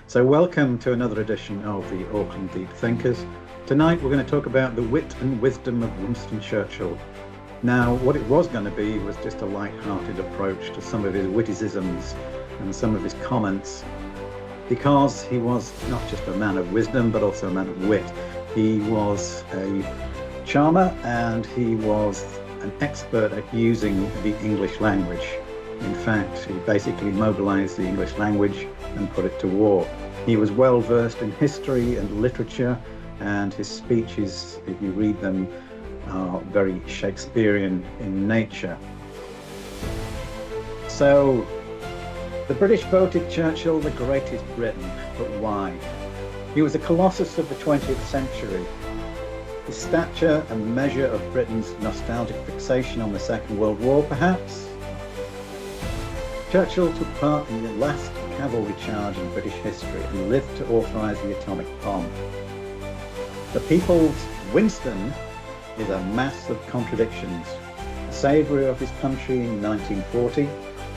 So welcome to another edition of the Auckland Deep Thinkers. Tonight we're going to talk about the wit and wisdom of Winston Churchill. Now, what it was going to be was just a light-hearted approach to some of his witticisms and some of his comments, because he was not just a man of wisdom, but also a man of wit. He was a charmer and he was an expert at using the English language. In fact, he basically mobilized the English language and put it to war. He was well versed in history and literature, and his speeches, if you read them, are very Shakespearean in nature. So, the British voted Churchill the greatest Briton, but why? He was a colossus of the 20th century. His stature and measure of Britain's nostalgic fixation on the Second World War, perhaps? Churchill took part in the last cavalry charge in British history and lived to authorise the atomic bomb. The people's Winston is a mass of contradictions. A saviour of his country in 1940,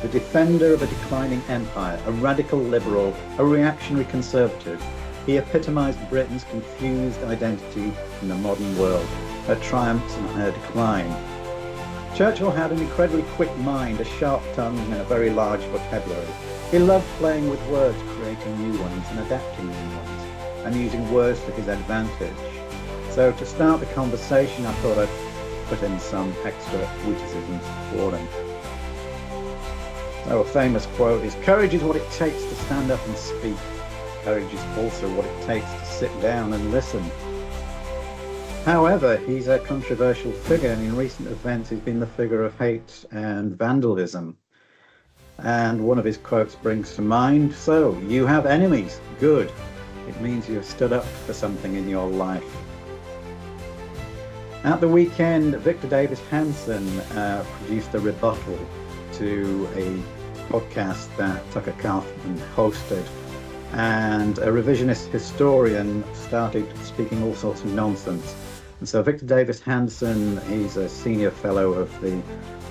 the defender of a declining empire, a radical liberal, a reactionary conservative. He epitomised Britain's confused identity in the modern world, her triumphs and her decline. Churchill had an incredibly quick mind, a sharp tongue and a very large vocabulary. He loved playing with words, creating new ones and adapting new ones, and using words to his advantage. So to start the conversation, I thought I'd put in some extra witticisms for him. So a famous quote is, "Courage is what it takes to stand up and speak. Courage is also what it takes to sit down and listen." However, he's a controversial figure, and in recent events he's been the figure of hate and vandalism. And one of his quotes brings to mind, "So, you have enemies. Good. It means you have stood up for something in your life." At the weekend, Victor Davis Hanson produced a rebuttal to a podcast that Tucker Carlson hosted, and a revisionist historian started speaking all sorts of nonsense. And so Victor Davis Hanson, he's a senior fellow of the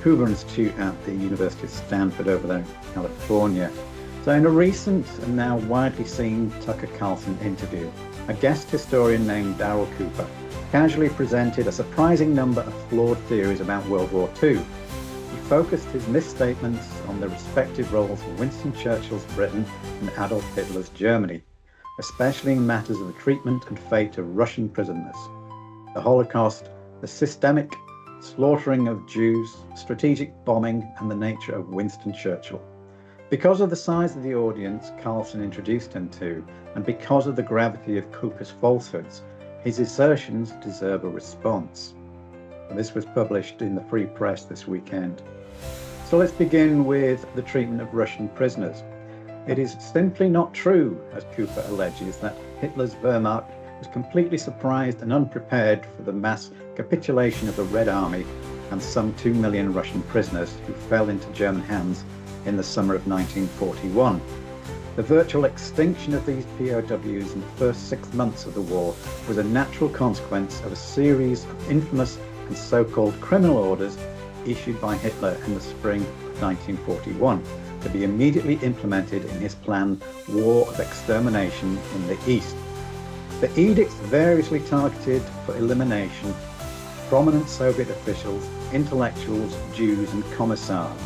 Hoover Institute at the University of Stanford over there in California. So in a recent and now widely seen Tucker Carlson interview, a guest historian named Darryl Cooper casually presented a surprising number of flawed theories about World War II. He focused his misstatements on the respective roles of Winston Churchill's Britain and Adolf Hitler's Germany, especially in matters of the treatment and fate of Russian prisoners, the Holocaust, the systemic slaughtering of Jews, strategic bombing, and the nature of Winston Churchill. Because of the size of the audience Carlson introduced him to, and because of the gravity of Cooper's falsehoods, his assertions deserve a response. And this was published in the Free Press this weekend. So let's begin with the treatment of Russian prisoners. It is simply not true, as Cooper alleges, that Hitler's Wehrmacht was completely surprised and unprepared for the mass capitulation of the Red Army and some 2 million Russian prisoners who fell into German hands in the summer of 1941. The virtual extinction of these POWs in the first 6 months of the war was a natural consequence of a series of infamous and so-called criminal orders issued by Hitler in the spring of 1941 to be immediately implemented in his planned war of extermination in the East. The edicts variously targeted for elimination prominent Soviet officials, intellectuals, Jews and commissars.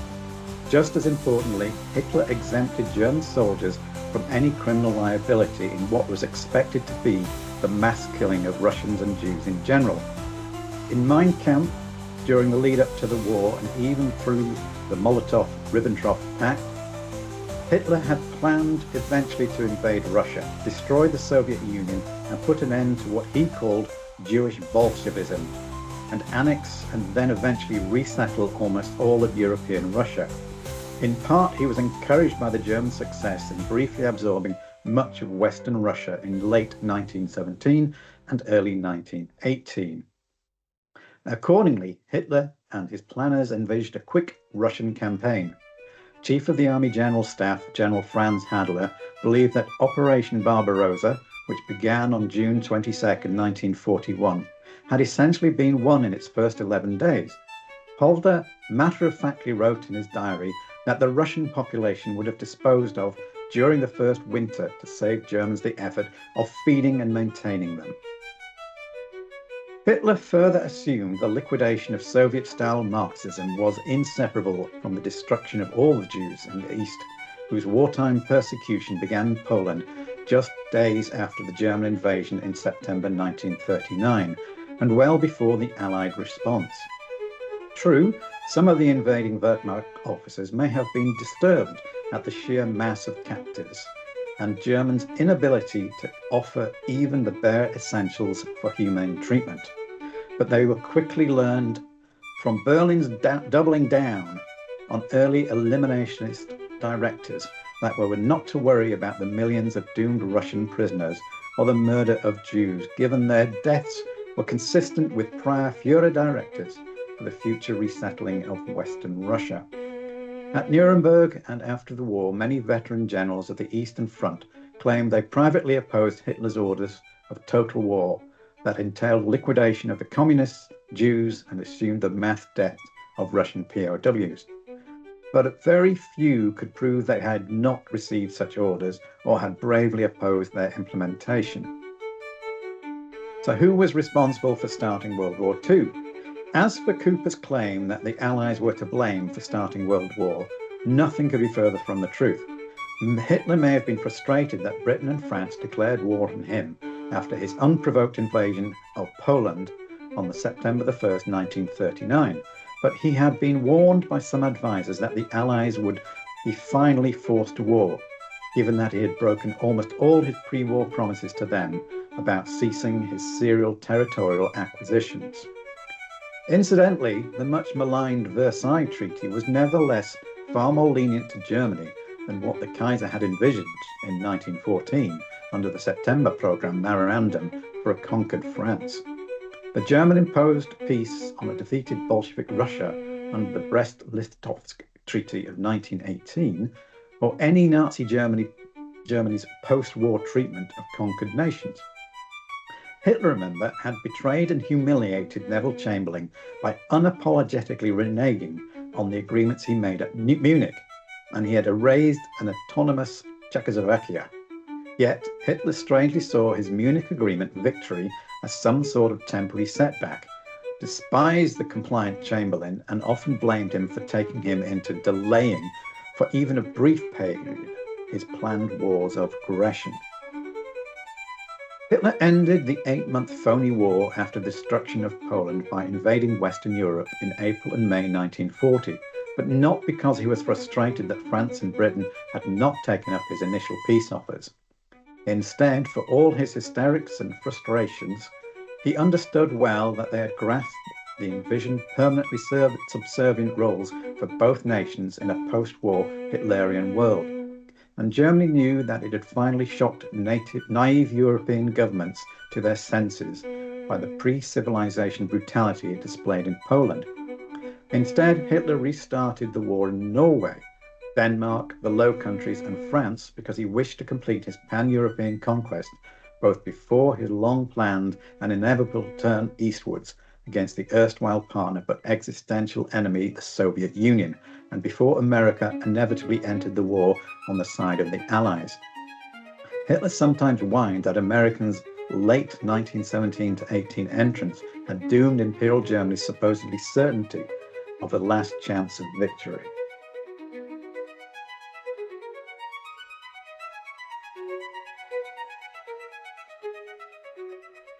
Just as importantly, Hitler exempted German soldiers from any criminal liability in what was expected to be the mass killing of Russians and Jews in general. In Mein Kampf, during the lead up to the war and even through the Molotov-Ribbentrop Pact, Hitler had planned eventually to invade Russia, destroy the Soviet Union and put an end to what he called Jewish Bolshevism, and annex and then eventually resettle almost all of European Russia. In part, he was encouraged by the German success in briefly absorbing much of Western Russia in late 1917 and early 1918. Accordingly, Hitler and his planners envisaged a quick Russian campaign. Chief of the Army General Staff, General Franz Hadler, believed that Operation Barbarossa, which began on June 22, 1941, had essentially been won in its first 11 days. Hadler matter-of-factly wrote in his diary that the Russian population would have disposed of during the first winter to save Germans the effort of feeding and maintaining them. Hitler further assumed the liquidation of Soviet-style Marxism was inseparable from the destruction of all the Jews in the East, whose wartime persecution began in Poland just days after the German invasion in September 1939, and well before the Allied response. True, some of the invading Wehrmacht officers may have been disturbed at the sheer mass of captives and Germans' inability to offer even the bare essentials for humane treatment. But they were quickly learned from Berlin's doubling down on early eliminationist directives that we were not to worry about the millions of doomed Russian prisoners or the murder of Jews, given their deaths were consistent with prior Führer directives for the future resettling of Western Russia. At Nuremberg and after the war, many veteran generals of the Eastern Front claimed they privately opposed Hitler's orders of total war that entailed liquidation of the communists, Jews, and assumed the mass death of Russian POWs. But very few could prove they had not received such orders or had bravely opposed their implementation. So who was responsible for starting World War II? As for Cooper's claim that the Allies were to blame for starting World War, nothing could be further from the truth. Hitler may have been frustrated that Britain and France declared war on him after his unprovoked invasion of Poland on September 1st, 1939. But he had been warned by some advisers that the Allies would be finally forced to war, given that he had broken almost all his pre-war promises to them about ceasing his serial territorial acquisitions. Incidentally, the much maligned Versailles Treaty was nevertheless far more lenient to Germany than what the Kaiser had envisioned in 1914 under the September Programme Memorandum for a conquered France. The German-imposed peace on a defeated Bolshevik Russia under the Brest-Litovsk Treaty of 1918, or any Nazi Germany's post-war treatment of conquered nations. Hitler, remember, had betrayed and humiliated Neville Chamberlain by unapologetically reneging on the agreements he made at Munich, and he had erased an autonomous Czechoslovakia. Yet Hitler strangely saw his Munich Agreement victory as some sort of temporary setback, despised the compliant Chamberlain, and often blamed him for taking him into delaying, for even a brief period, his planned wars of aggression. Hitler ended the 8-month phony war after the destruction of Poland by invading Western Europe in April and May 1940, but not because he was frustrated that France and Britain had not taken up his initial peace offers. Instead, for all his hysterics and frustrations, he understood well that they had grasped the envisioned permanently subservient roles for both nations in a post-war Hitlerian world. And Germany knew that it had finally shocked naive European governments to their senses by the pre-civilization brutality it displayed in Poland. Instead, Hitler restarted the war in Norway, Denmark, the Low Countries, and France because he wished to complete his pan-European conquest both before his long-planned and inevitable turn eastwards against the erstwhile partner but existential enemy, the Soviet Union, and before America inevitably entered the war on the side of the Allies. Hitler sometimes whined that Americans' late 1917-18 entrance had doomed Imperial Germany's supposedly certainty of the last chance of victory.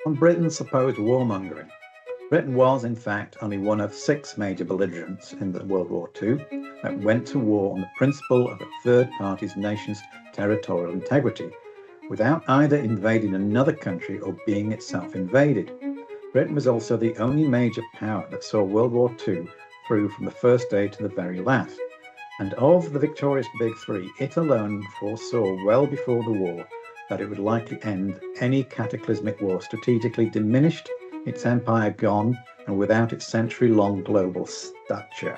On Britain's supposed warmongering, Britain was, in fact, only one of 6 major belligerents in the World War II that went to war on the principle of a third party's nation's territorial integrity, without either invading another country or being itself invaded. Britain was also the only major power that saw World War II through from the first day to the very last. And of the victorious Big Three, it alone foresaw well before the war that it would likely end any cataclysmic war strategically diminished, its empire gone, and without its century-long global stature.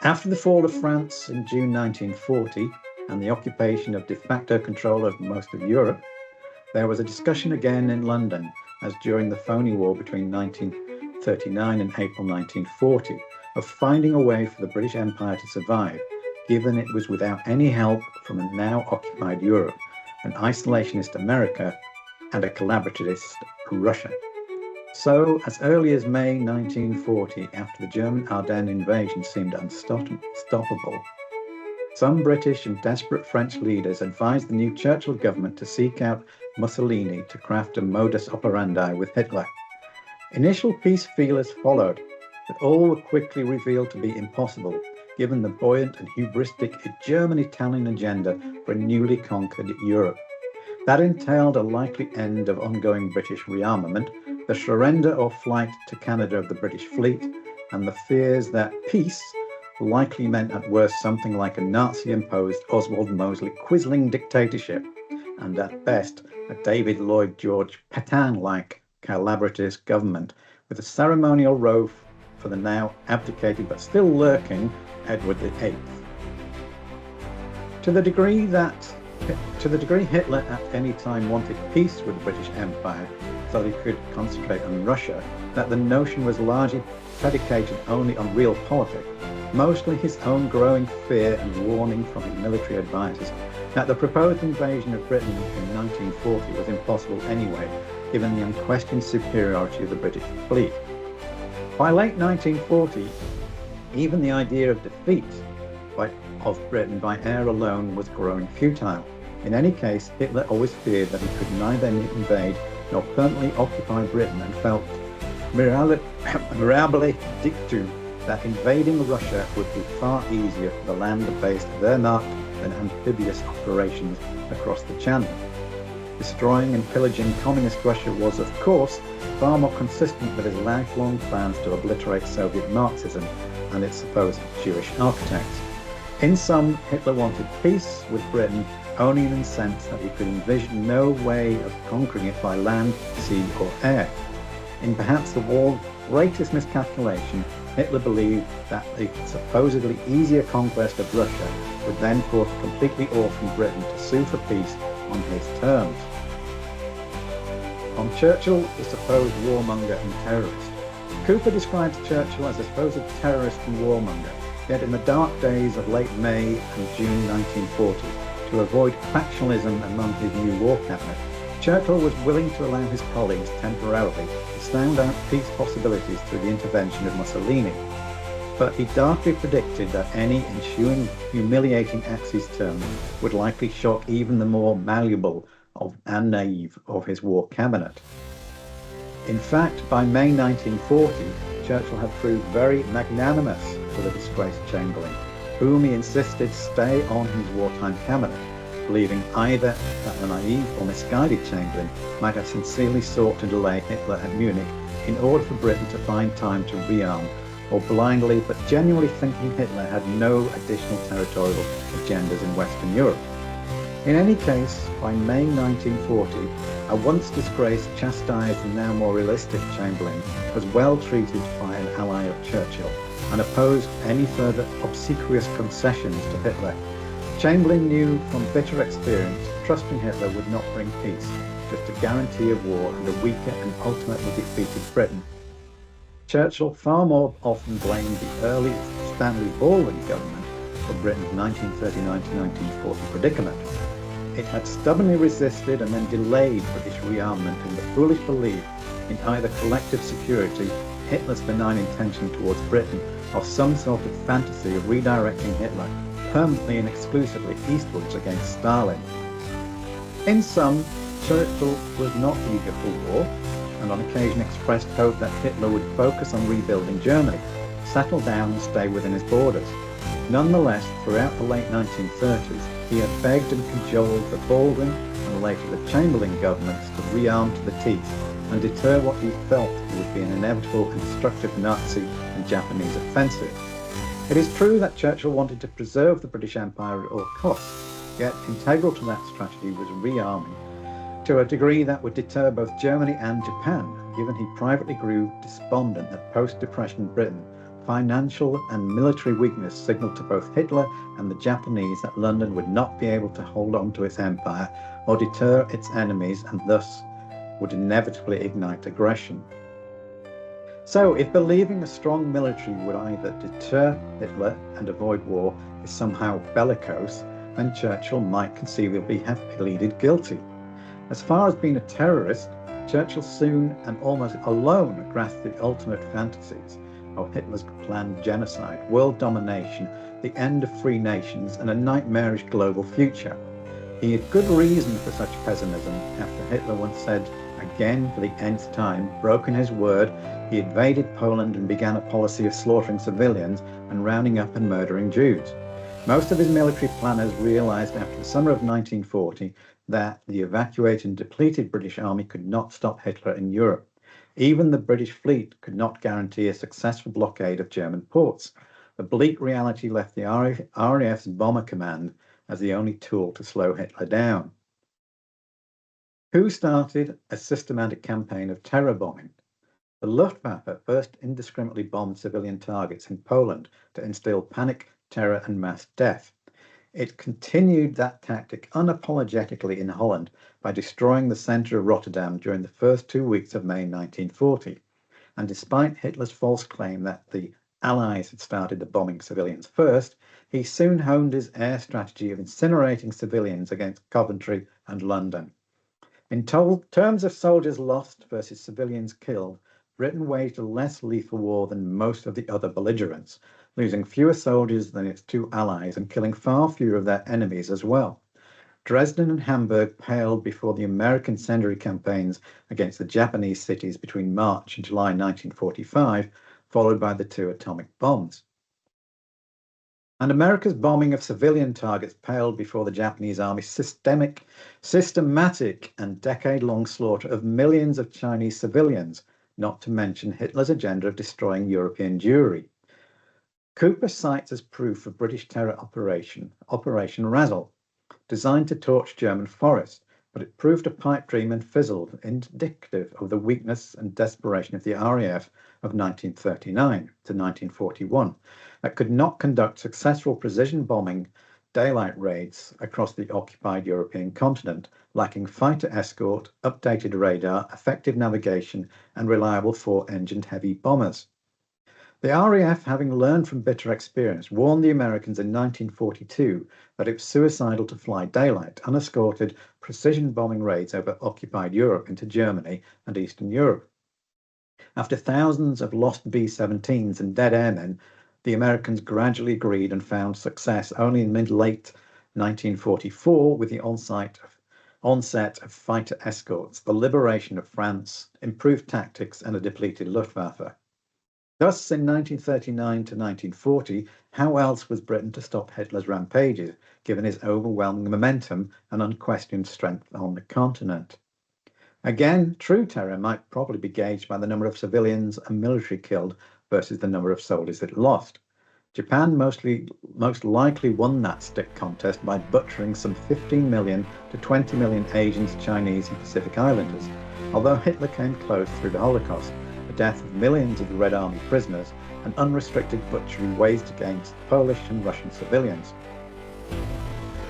After the fall of France in June 1940 and the occupation of de facto control of most of Europe, there was a discussion again in London, as during the phony war between 1939 and April 1940, of finding a way for the British Empire to survive, given it was without any help from a now occupied Europe, an isolationist America, and a collaborativist Russia. So, as early as May 1940, after the German Ardennes invasion seemed unstoppable, some British and desperate French leaders advised the new Churchill government to seek out Mussolini to craft a modus operandi with Hitler. Initial peace feelers followed, but all were quickly revealed to be impossible, given the buoyant and hubristic German-Italian agenda for a newly conquered Europe. That entailed a likely end of ongoing British rearmament, the surrender or flight to Canada of the British fleet, and the fears that peace likely meant at worst something like a Nazi-imposed Oswald Mosley Quisling dictatorship, and at best a David Lloyd George Petain-like collaborativist government with a ceremonial row for the now abdicated but still lurking Edward VIII. To the degree Hitler at any time wanted peace with the British Empire so he could concentrate on Russia, that the notion was largely predicated only on real politics, mostly his own growing fear and warning from his military advisors that the proposed invasion of Britain in 1940 was impossible anyway, given the unquestioned superiority of the British fleet. By late 1940, even the idea of defeat of Britain by air alone was growing futile. In any case, Hitler always feared that he could neither invade nor permanently occupy Britain, and felt mirabile dictu that invading Russia would be far easier for the land-based Wehrmacht than amphibious operations across the Channel. Destroying and pillaging communist Russia was, of course, far more consistent with his lifelong plans to obliterate Soviet Marxism and its supposed Jewish architects. In sum, Hitler wanted peace with Britain only in the sense that he could envision no way of conquering it by land, sea or air. In perhaps the war's greatest miscalculation, Hitler believed that the supposedly easier conquest of Russia would then force completely orphan Britain to sue for peace on his terms. On Churchill, the supposed warmonger and terrorist. Cooper describes Churchill as a supposed terrorist and warmonger, yet in the dark days of late May and June 1940, to avoid factionalism among his new war cabinet, Churchill was willing to allow his colleagues temporarily to sound out peace possibilities through the intervention of Mussolini. But he darkly predicted that any ensuing humiliating Axis term would likely shock even the more malleable and naive of his war cabinet. In fact, by May 1940, Churchill had proved very magnanimous to the disgraced Chamberlain, whom he insisted stay on his wartime cabinet, believing either that the naive or misguided Chamberlain might have sincerely sought to delay Hitler at Munich in order for Britain to find time to rearm, or blindly but genuinely thinking Hitler had no additional territorial agendas in Western Europe. In any case, by May 1940, a once disgraced, chastised and now more realistic Chamberlain was well treated by an ally of Churchill and opposed any further obsequious concessions to Hitler. Chamberlain knew from bitter experience trusting Hitler would not bring peace, just a guarantee of war and a weaker and ultimately defeated Britain. Churchill far more often blamed the early Stanley Baldwin government for Britain's 1939 to 1940 predicament. It had stubbornly resisted and then delayed British rearmament in the foolish belief in either collective security, Hitler's benign intention towards Britain, or some sort of fantasy of redirecting Hitler permanently and exclusively eastwards against Stalin. In sum, Churchill was not eager for war, and on occasion expressed hope that Hitler would focus on rebuilding Germany, settle down and stay within his borders. Nonetheless, throughout the late 1930s, he had begged and cajoled the Baldwin and later the Chamberlain governments to rearm to the teeth and deter what he felt would be an inevitable constructive Nazi and Japanese offensive. It is true that Churchill wanted to preserve the British Empire at all costs, yet integral to that strategy was rearming to a degree that would deter both Germany and Japan, given he privately grew despondent that post-Depression Britain financial and military weakness signalled to both Hitler and the Japanese that London would not be able to hold on to its empire or deter its enemies and thus would inevitably ignite aggression. So, if believing a strong military would either deter Hitler and avoid war is somehow bellicose, then Churchill might conceivably have pleaded guilty. As far as being a terrorist, Churchill soon and almost alone grasped the ultimate fantasies of Hitler's planned genocide, world domination, the end of free nations, and a nightmarish global future. He had good reason for such pessimism after Hitler once said, again for the nth time, broken his word, he invaded Poland and began a policy of slaughtering civilians and rounding up and murdering Jews. Most of his military planners realised after the summer of 1940 that the evacuated and depleted British army could not stop Hitler in Europe. Even the British fleet could not guarantee a successful blockade of German ports. The bleak reality left the RAF's bomber command as the only tool to slow Hitler down. Who started a systematic campaign of terror bombing? The Luftwaffe first indiscriminately bombed civilian targets in Poland to instill panic, terror, and mass death. It continued that tactic unapologetically in Holland by destroying the centre of Rotterdam during the first 2 weeks of May 1940. And despite Hitler's false claim that the Allies had started the bombing civilians first, he soon honed his air strategy of incinerating civilians against Coventry and London. In terms of soldiers lost versus civilians killed, Britain waged a less lethal war than most of the other belligerents, losing fewer soldiers than its two allies and killing far fewer of their enemies as well. Dresden and Hamburg paled before the American incendiary campaigns against the Japanese cities between March and July 1945, followed by the two atomic bombs. And America's bombing of civilian targets paled before the Japanese army's systematic and decade-long slaughter of millions of Chinese civilians, not to mention Hitler's agenda of destroying European Jewry. Cooper cites as proof of British terror Operation Razzle, designed to torch German forests, but it proved a pipe dream and fizzled, indicative of the weakness and desperation of the RAF of 1939 to 1941, that could not conduct successful precision bombing daylight raids across the occupied European continent, lacking fighter escort, updated radar, effective navigation, and reliable four-engined heavy bombers. The RAF, having learned from bitter experience, warned the Americans in 1942 that it was suicidal to fly daylight, unescorted precision bombing raids over occupied Europe into Germany and Eastern Europe. After thousands of lost B-17s and dead airmen, the Americans gradually agreed and found success only in mid-late 1944 with the onset of fighter escorts, the liberation of France, improved tactics, and a depleted Luftwaffe. Thus, in 1939 to 1940, how else was Britain to stop Hitler's rampages, given his overwhelming momentum and unquestioned strength on the continent? Again, true terror might probably be gauged by the number of civilians and military killed versus the number of soldiers it lost. Japan most likely won that stick contest by butchering some 15 million to 20 million Asians, Chinese, and Pacific Islanders, although Hitler came close through the Holocaust, the death of millions of the Red Army prisoners, and unrestricted butchery waged against Polish and Russian civilians.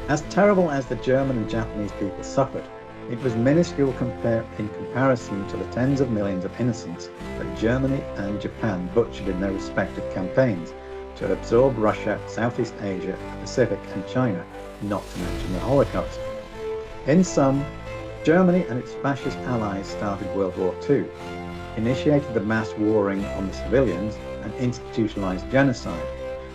As terrible as the German and Japanese people suffered, it was minuscule in comparison to the tens of millions of innocents that Germany and Japan butchered in their respective campaigns to absorb Russia, Southeast Asia, the Pacific, and China, not to mention the Holocaust. In sum, Germany and its fascist allies started World War II, initiated the mass warring on the civilians, and institutionalized genocide,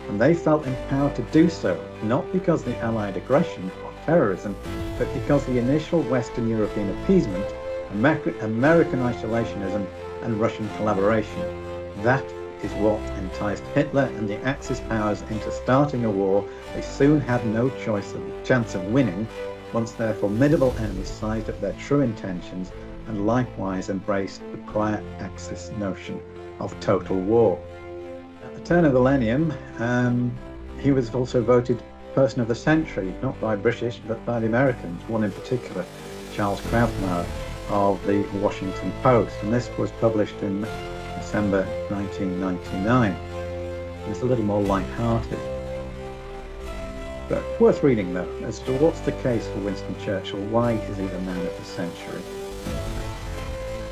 and they felt empowered to do so, not because of the Allied aggression or terrorism, but because the initial Western European appeasement, American isolationism, and Russian collaboration. That is what enticed Hitler and the Axis powers into starting a war they soon had no chance of winning, once their formidable enemies sized up their true intentions and likewise embraced the prior Axis notion of total war. At the turn of the millennium, he was also voted Person of the Century, not by British, but by the Americans, one in particular, Charles Krautmeyer of the Washington Post, and this was published in December 1999. It's a little more light-hearted, but worth reading though, as to what's the case for Winston Churchill. Why is he the man of the century?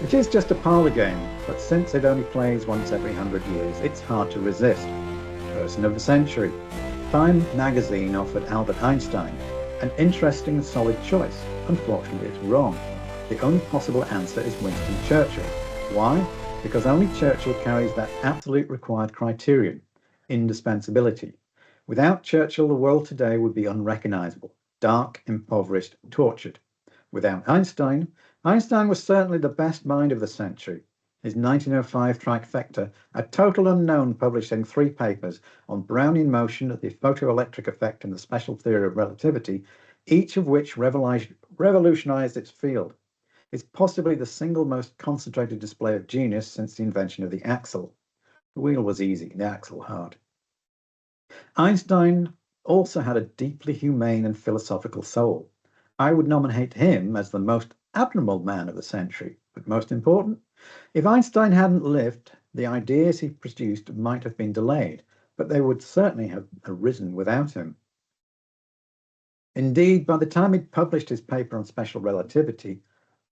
It is just a parlour game, but since it only plays once every 100 years, it's hard to resist. Person of the century. Time magazine offered Albert Einstein an interesting and solid choice. Unfortunately, it's wrong. The only possible answer is Winston Churchill. Why? Because only Churchill carries that absolute required criterion, indispensability. Without Churchill, the world today would be unrecognisable, dark, impoverished, tortured. Without Einstein, Einstein was certainly the best mind of the century. His 1905 trifecta, a total unknown, published in 3 papers on Brownian motion, the photoelectric effect, and the special theory of relativity, each of which revolutionized its field, is possibly the single most concentrated display of genius since the invention of the axle. The wheel was easy, the axle hard. Einstein also had a deeply humane and philosophical soul. I would nominate him as the most admirable man of the century, but most important, if Einstein hadn't lived, the ideas he produced might have been delayed, but they would certainly have arisen without him. Indeed, by the time he'd published his paper on special relativity,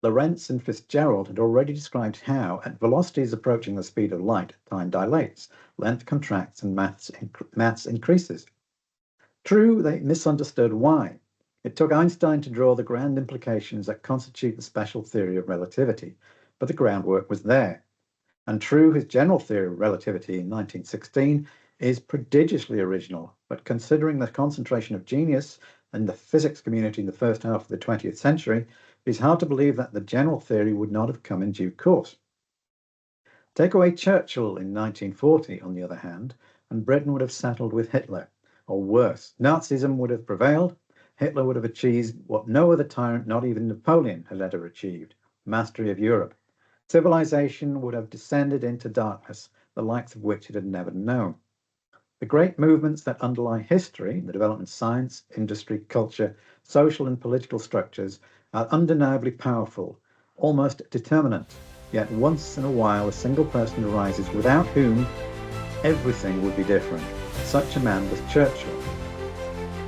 Lorentz and Fitzgerald had already described how, at velocities approaching the speed of light, time dilates, length contracts, and mass increases. True, they misunderstood why. It took Einstein to draw the grand implications that constitute the special theory of relativity, but the groundwork was there. And true, his general theory of relativity in 1916 is prodigiously original, but considering the concentration of genius in the physics community in the first half of the 20th century, it is hard to believe that the general theory would not have come in due course. Take away Churchill in 1940, on the other hand, and Britain would have settled with Hitler, or worse, Nazism would have prevailed. Hitler would have achieved what no other tyrant, not even Napoleon, had ever achieved: mastery of Europe. Civilization would have descended into darkness, the likes of which it had never known. The great movements that underlie history, the development of science, industry, culture, social and political structures, are undeniably powerful, almost determinant. Yet once in a while a single person arises without whom everything would be different. Such a man was Churchill.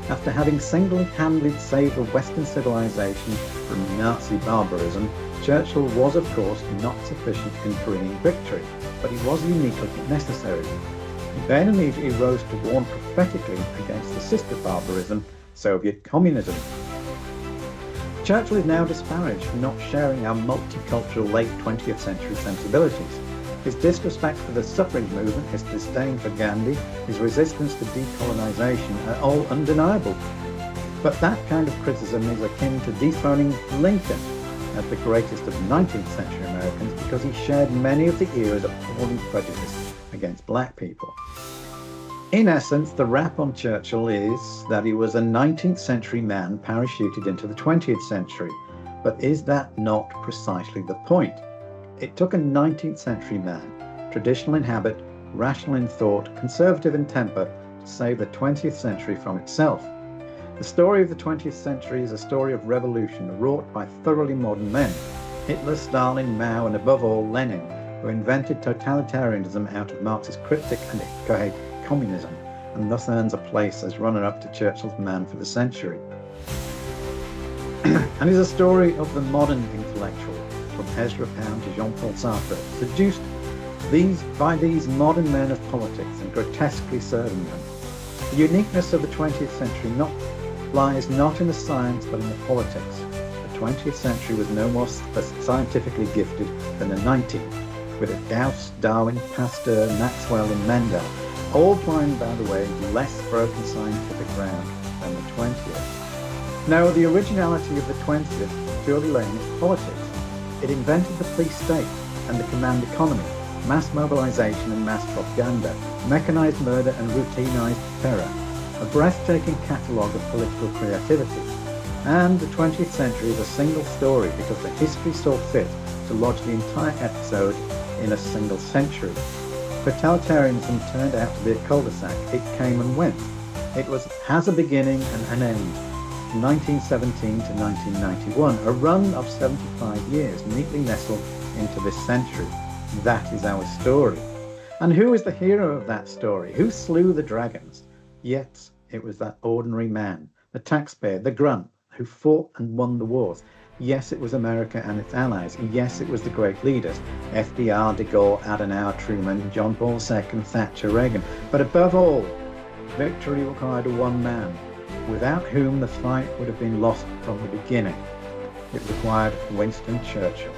After having single-handedly saved the Western civilization from Nazi barbarism, Churchill was, of course, not sufficient in bringing victory, but he was uniquely necessary. He then immediately rose to warn prophetically against the sister barbarism, Soviet communism. Churchill is now disparaged for not sharing our multicultural late 20th century sensibilities. His disrespect for the suffrage movement, his disdain for Gandhi, his resistance to decolonisation are all undeniable. But that kind of criticism is akin to dethroning Lincoln as the greatest of 19th century Americans because he shared many of the era's appalling prejudice against black people. In essence, the rap on Churchill is that he was a 19th century man parachuted into the 20th century. But is that not precisely the point? It took a 19th century man, traditional in habit, rational in thought, conservative in temper, to save the 20th century from itself. The story of the 20th century is a story of revolution wrought by thoroughly modern men: Hitler, Stalin, Mao, and above all Lenin, who invented totalitarianism out of Marx's cryptic and inchoate communism, and thus earns a place as runner-up to Churchill's man for the century. And is a story of the modern intellectual, from Ezra Pound to Jean-Paul Sartre, seduced by these modern men of politics and grotesquely serving them. The uniqueness of the 20th century lies not in the science but in the politics. The 20th century was no more scientifically gifted than the 19th, with its Gauss, Darwin, Pasteur, Maxwell and Mendel, all plying, by the way, less broken scientific ground than the 20th. No, the originality of the 20th purely lay in its politics. It invented the police state and the command economy, mass mobilization and mass propaganda, mechanized murder and routinized terror, a breathtaking catalogue of political creativity. And the 20th century is a single story because the history saw fit to lodge the entire episode in a single century. Totalitarianism turned out to be a cul-de-sac. It came and went. It has a beginning and an end. From 1917 to 1991, a run of 75 years neatly nestled into this century. That is our story. And who is the hero of that story? Who slew the dragons? Yet it was that ordinary man, the taxpayer, the grunt, who fought and won the wars. Yes, it was America and its allies. Yes, it was the great leaders, FDR, de Gaulle, Adenauer, Truman, John Paul II, Thatcher, Reagan. But above all, victory required one man, without whom the fight would have been lost from the beginning. It required Winston Churchill.